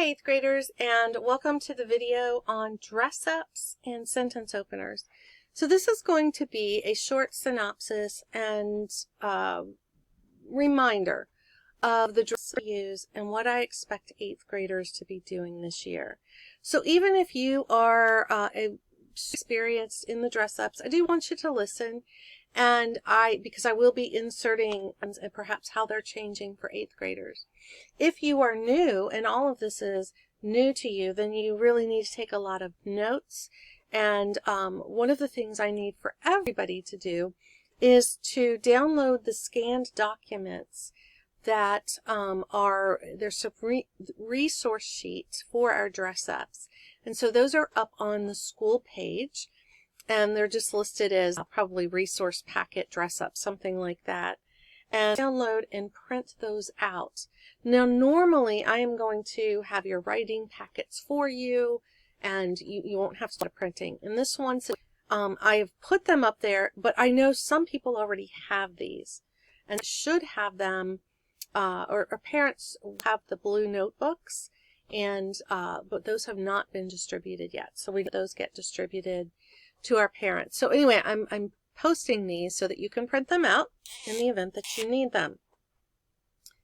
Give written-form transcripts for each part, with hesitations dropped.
Hi 8th graders, and welcome to the video on dress-ups and sentence openers. So this is going to be a short synopsis and reminder of the dress I use and what I expect 8th graders to be doing this year. So even if you are experienced in the dress-ups, I do want you to listen, and because I will be inserting and perhaps how they're changing for 8th graders. If you are new and all of this is new to you, then you really need to take a lot of notes. And one of the things I need for everybody to do is to download the scanned documents that there's some resource sheets for our dress-ups. And so those are up on the school page, and they're just listed as probably resource packet dress-up, something like that. And download and print those out. Now normally I am going to have your writing packets for you, and you won't have to start printing. And this one, I have put them up there, but I know some people already have these and should have them, or parents have the blue notebooks, and but those have not been distributed yet. So those get distributed to our parents. So anyway, I'm posting these so that you can print them out in the event that you need them.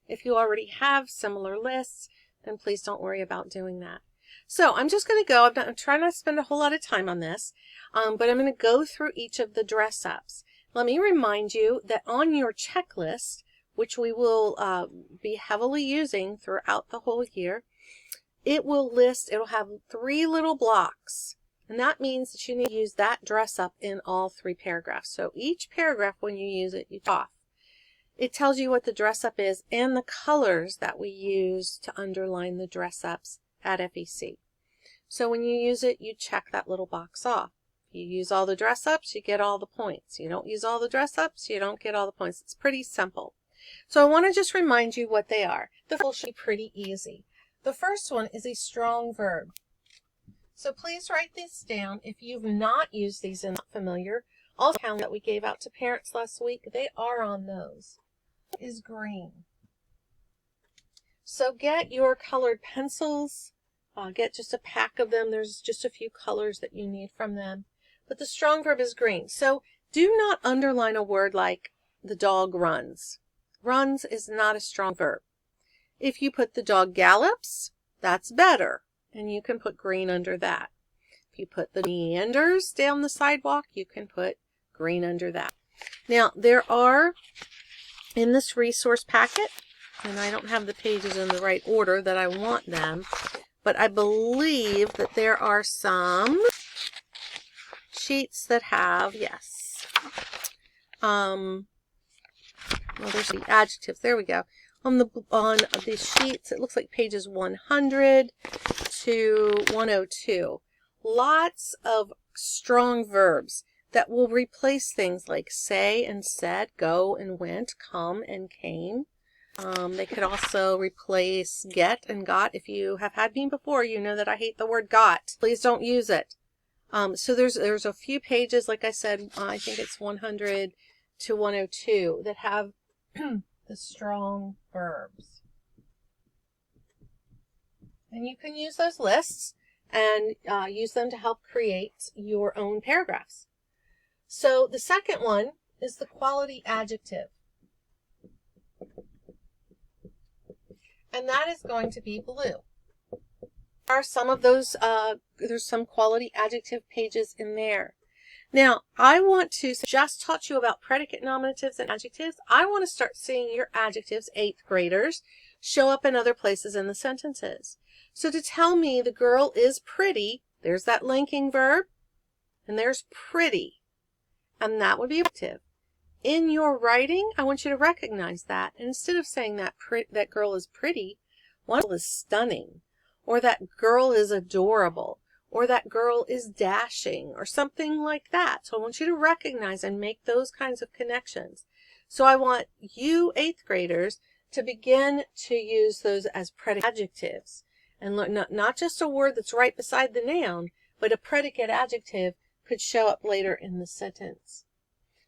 If you already have similar lists, then please don't worry about doing that. So I'm just going to go. I'm trying not to spend a whole lot of time on this, but I'm going to go through each of the dress-ups. Let me remind you that on your checklist, which we will be heavily using throughout the whole year, it'll have 3 little blocks. And that means that you need to use that dress up in all 3 paragraphs. So each paragraph, when you use it, you off. It tells you what the dress up is and the colors that we use to underline the dress ups at FEC. So when you use it, you check that little box off. You use all the dress ups, you get all the points. You don't use all the dress ups, you don't get all the points. It's pretty simple. So I want to just remind you what they are. The full should be pretty easy. The first one is a strong verb. So please write these down if you've not used these and not familiar. Also, the that we gave out to parents last week, they are on those. Is green. So get your colored pencils. Get just a pack of them. There's just a few colors that you need from them. But the strong verb is green. So do not underline a word like the dog runs. Runs is not a strong verb. If you put the dog gallops, that's better. And you can put green under that. If you put the meanders down the sidewalk, you can put green under that. Now, there are, in this resource packet, and I don't have the pages in the right order that I want them, but I believe that there are some sheets that have, yes, well, there's the adjectives. There we go. On the sheets, it looks like pages 100 to 102. Lots of strong verbs that will replace things like say and said, go and went, come and came. They could also replace get and got. If you have had me before, you know that I hate the word got. Please don't use it. So there's a few pages, like I said, I think it's 100 to 102, that have the strong verbs. And you can use those lists and use them to help create your own paragraphs. So the second one is the quality adjective. And that is going to be blue. There are some of those, there's some quality adjective pages in there. Now, I want to just taught you about predicate nominatives and adjectives. I want to start seeing your adjectives, 8th graders, show up in other places in the sentences. So to tell me the girl is pretty, there's that linking verb, and there's pretty, and that would be adjective. In your writing, I want you to recognize that. And instead of saying that that girl is pretty, one is stunning, or that girl is adorable, or that girl is dashing, or something like that. So I want you to recognize and make those kinds of connections. So I want you 8th graders to begin to use those as predicate adjectives. And not just a word that's right beside the noun, but a predicate adjective could show up later in the sentence.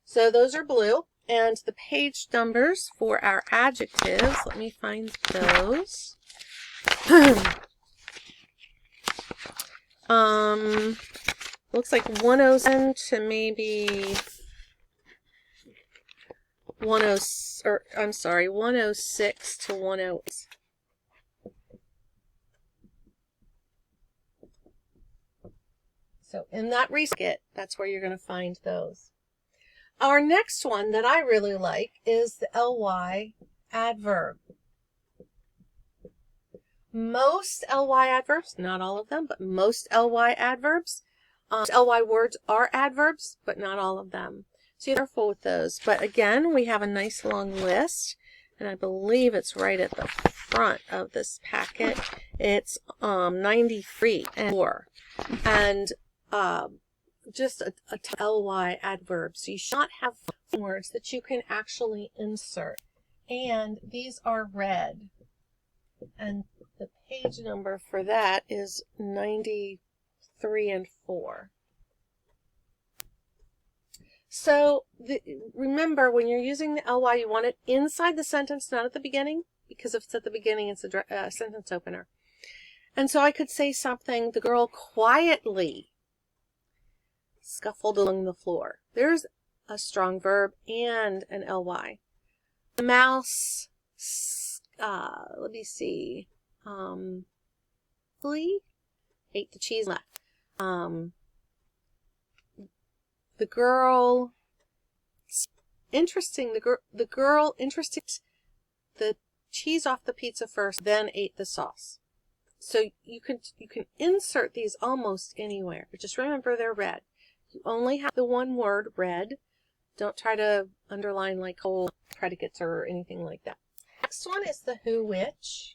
So those are blue. And the page numbers for our adjectives, let me find those. Looks like 107 to maybe 106 to 108. So in that reset, that's where you're going to find those. Our next one that I really like is the ly adverb. Most ly adverbs, not all of them, but most ly adverbs, ly words are adverbs, but not all of them. So you're careful with those. But again, we have a nice long list, and I believe it's right at the front of this packet. It's 93 and 4. And just a ly adverbs. So you should not have words that you can actually insert. And these are red. And the page number for that is 93 and 4. So remember, when you're using the ly, you want it inside the sentence, not at the beginning, because if it's at the beginning, it's a sentence opener. And so I could say something, the girl quietly scuffled along the floor. There's a strong verb and an ly. The mouse, let me see, ate the cheese left. The girl, interesting, the girl interested the cheese off the pizza first, then ate the sauce. So you can insert these almost anywhere, but just remember they're red. You only have the one word, red. Don't try to underline like whole predicates or anything like that. Next one is the who, which.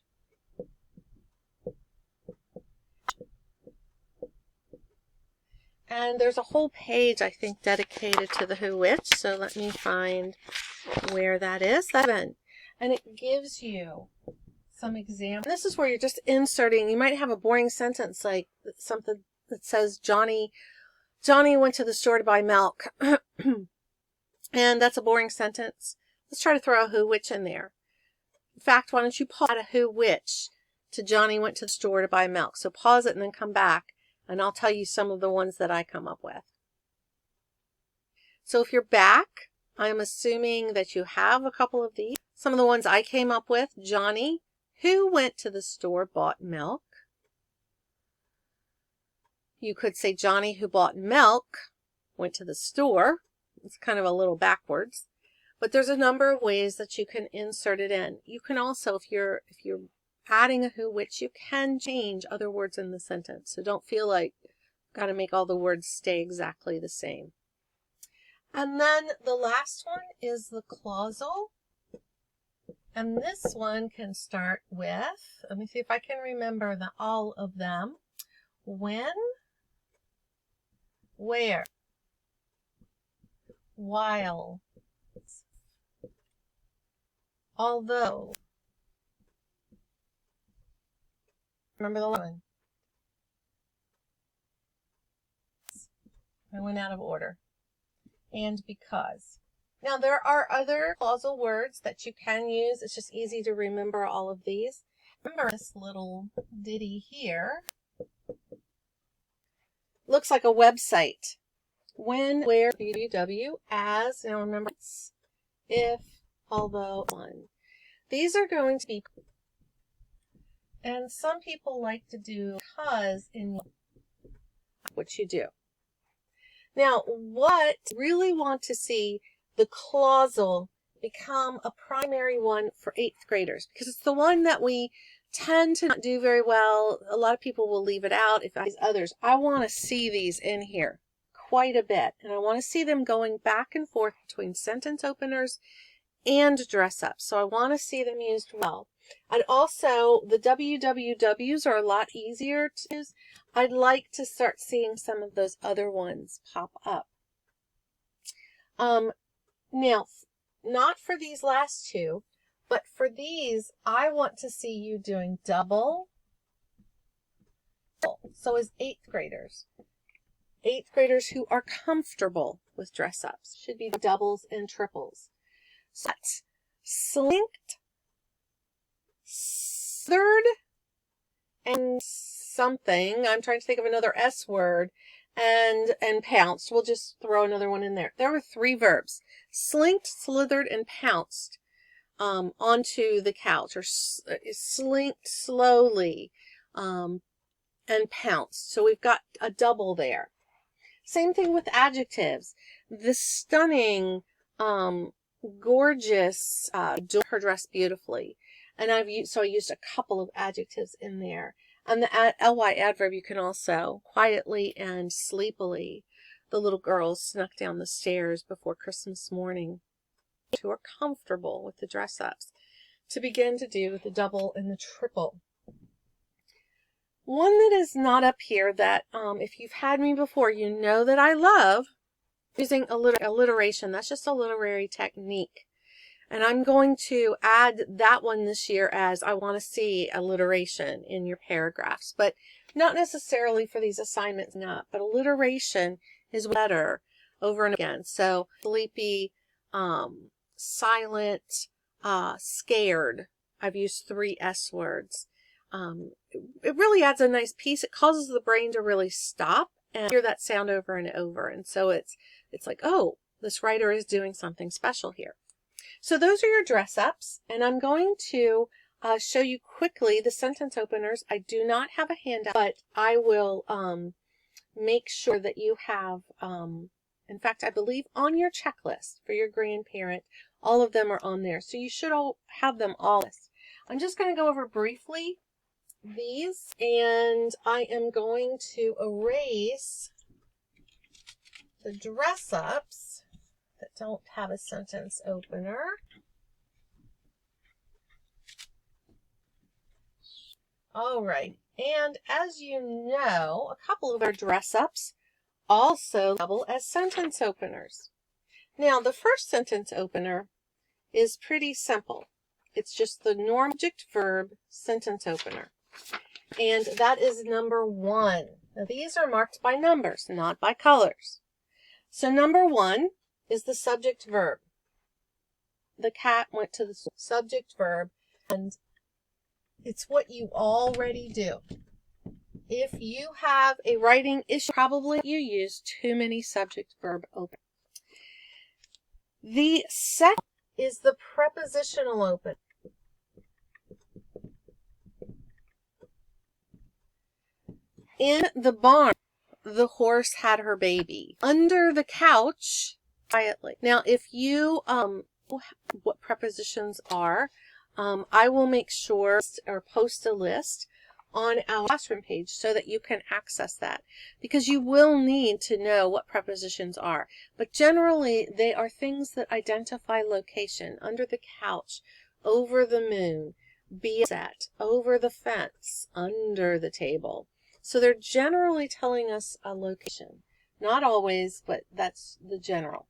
And there's a whole page, I think, dedicated to the who, which. So let me find where that is. 7. And it gives you some examples. This is where you're just inserting. You might have a boring sentence like something that says Johnny went to the store to buy milk. And that's a boring sentence. Let's try to throw a who, which in there. In fact, why don't you pause at a who, which to Johnny went to the store to buy milk. So pause it and then come back, and I'll tell you some of the ones that I come up with. So if you're back, I'm assuming that you have a couple of these. Some of the ones I came up with, Johnny, who went to the store, bought milk. You could say Johnny, who bought milk, went to the store. It's kind of a little backwards. But there's a number of ways that you can insert it in. You can also, if you're adding a who, which, you can change other words in the sentence. So don't feel like you've got to make all the words stay exactly the same. And then the last one is the clausal. And this one can start with, let me see if I can remember all of them. When, where, while, although. Remember the one? I went out of order. And because. Now there are other clausal words that you can use. It's just easy to remember all of these. Remember this little ditty here. Looks like a website. When, where, www, as. Now remember, it's if, although, on. These are going to be, and some people like to do because in what you do. Now, what really want to see the clausal become a primary one for 8th graders, because it's the one that we tend to not do very well. A lot of people will leave it out. If these others, I want to see these in here quite a bit, and I want to see them going back and forth between sentence openers and dress up. So I want to see them used well. And also the WWWs are a lot easier to use. I'd like to start seeing some of those other ones pop up. Now, not for these last two, but for these, I want to see you doing double. So as 8th graders. 8th graders who are comfortable with dress-ups should be doubles and triples. So that's slinked, third, and something. I'm trying to think of another S word. And pounced. We'll just throw another one in there. There were 3 verbs. Slinked, slithered, and pounced onto the couch, or slinked slowly and pounced. So we've got a double there. Same thing with adjectives. The stunning, gorgeous, her dress beautifully. And I used a couple of adjectives in there. And the ly adverb, you can also quietly and sleepily. The little girls snuck down the stairs before Christmas morning, who are comfortable with the dress ups, to begin to do the double and the triple. One that is not up here that, if you've had me before, you know that I love using alliteration. That's just a literary technique. And I'm going to add that one this year, as I want to see alliteration in your paragraphs, but not necessarily for these assignments, but alliteration is better over and again. So sleepy, silent, scared. I've used 3 S words. It really adds a nice piece. It causes the brain to really stop and hear that sound over and over. And so it's like, oh, this writer is doing something special here. So those are your dress ups, and I'm going to show you quickly the sentence openers. I do not have a handout, but I will make sure that you have, in fact, I believe on your checklist for your grandparent, all of them are on there. So you should all have them all. I'm just going to go over briefly these, and I am going to erase the dress ups that don't have a sentence opener. All right, and as you know, a couple of our dress ups also double as sentence openers. Now, the first sentence opener is pretty simple. It's just the normal subject verb sentence opener, and that is number 1. Now, these are marked by numbers, not by colors. So number 1 is the subject verb. The cat went to the subject verb, and it's what you already do. If you have a writing issue, probably you use too many subject verb openers. The second is the prepositional open. In the barn, the horse had her baby. Under the couch, quietly. Now, if you what prepositions are, I will make sure or post a list on our classroom page so that you can access that, because you will need to know what prepositions are. But generally, they are things that identify location. Under the couch, over the moon, be set, over the fence, under the table. So they're generally telling us a location. Not always, but that's the general.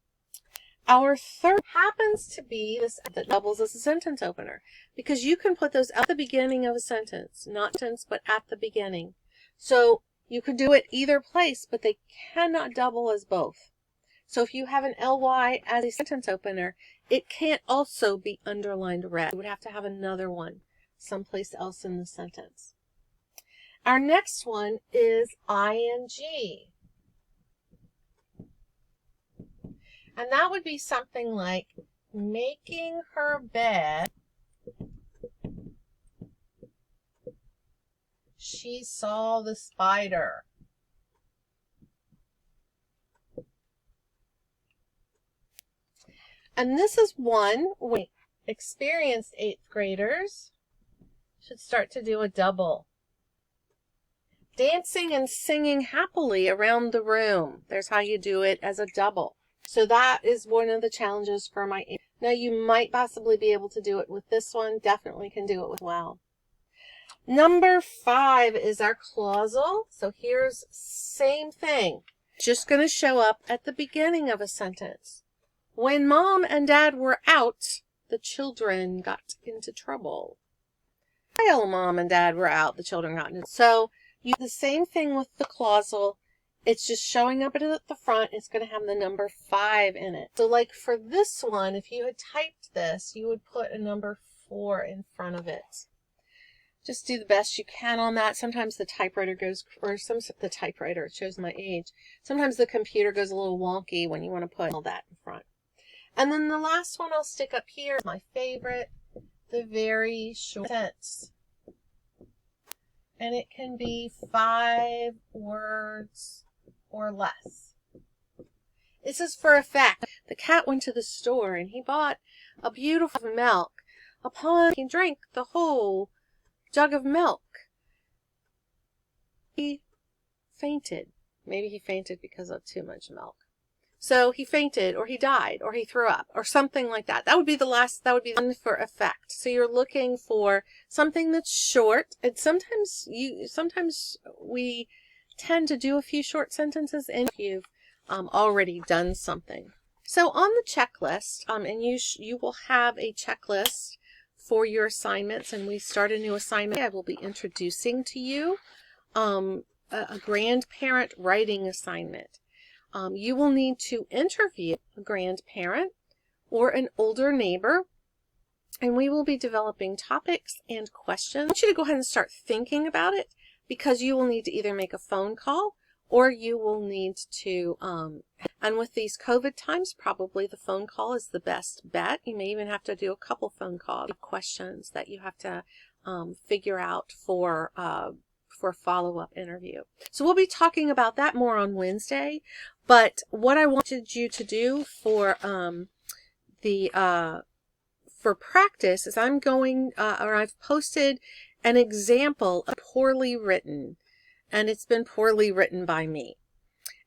Our third happens to be this that doubles as a sentence opener, because you can put those at the beginning of a sentence, not sentence, but at the beginning. So you could do it either place, but they cannot double as both. So if you have an ly as a sentence opener, it can't also be underlined red. You would have to have another one someplace else in the sentence. Our next one is ing. And that would be something like making her bed. She saw the spider. And this is one we experienced 8th graders should start to do a double. Dancing and singing happily around the room. There's how you do it as a double. So that is one of the challenges for my. Now you might possibly be able to do it with this one. Definitely can do it with well. Number 5 is our clausal. So here's same thing. Just going to show up at the beginning of a sentence. When Mom and Dad were out, the children got into trouble. While Mom and Dad were out, the children got into trouble. So you do the same thing with the clausal. It's just showing up at the front. It's going to have the number 5 in it. So like for this one, if you had typed this, you would put a number 4 in front of it. just do the best you can on that. Sometimes the typewriter goes, or the typewriter, it shows my age. Sometimes the computer goes a little wonky when you want to put all that in front. And then the last one I'll stick up here, my favorite, the very short sentence. And it can be 5 words or less. This is for effect. The cat went to the store and he bought a beautiful milk. Upon he drank the whole jug of milk, he fainted. Maybe he fainted because of too much milk. So he fainted, or he died, or he threw up, or something like that. That would be the one for effect. So you're looking for something that's short, and sometimes we tend to do a few short sentences if you've already done something. So on the checklist, and you will have a checklist for your assignments, and we start a new assignment. I will be introducing to you a grandparent writing assignment. You will need to interview a grandparent or an older neighbor, and we will be developing topics and questions. I want you to go ahead and start thinking about it, because you will need to either make a phone call or you will need to, and with these COVID times, probably the phone call is the best bet. You may even have to do a couple phone calls, questions that you have to figure out for a follow-up interview. So we'll be talking about that more on Wednesday. But what I wanted you to do for for practice is I'm going, or I've posted an example of poorly written, and it's been poorly written by me.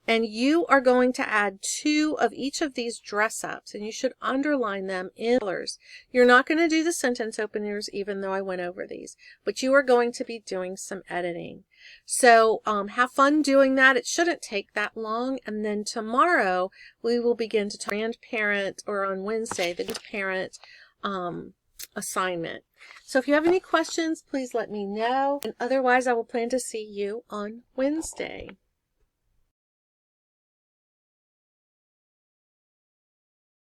And you are going to add 2 of each of these dress-ups, and you should underline them in colors. You're not going to do the sentence openers, even though I went over these, but you are going to be doing some editing. So have fun doing that. It shouldn't take that long. And then tomorrow we will begin to talk grandparent, or on Wednesday, the grandparent assignment. So if you have any questions, please let me know. And otherwise, I will plan to see you on Wednesday.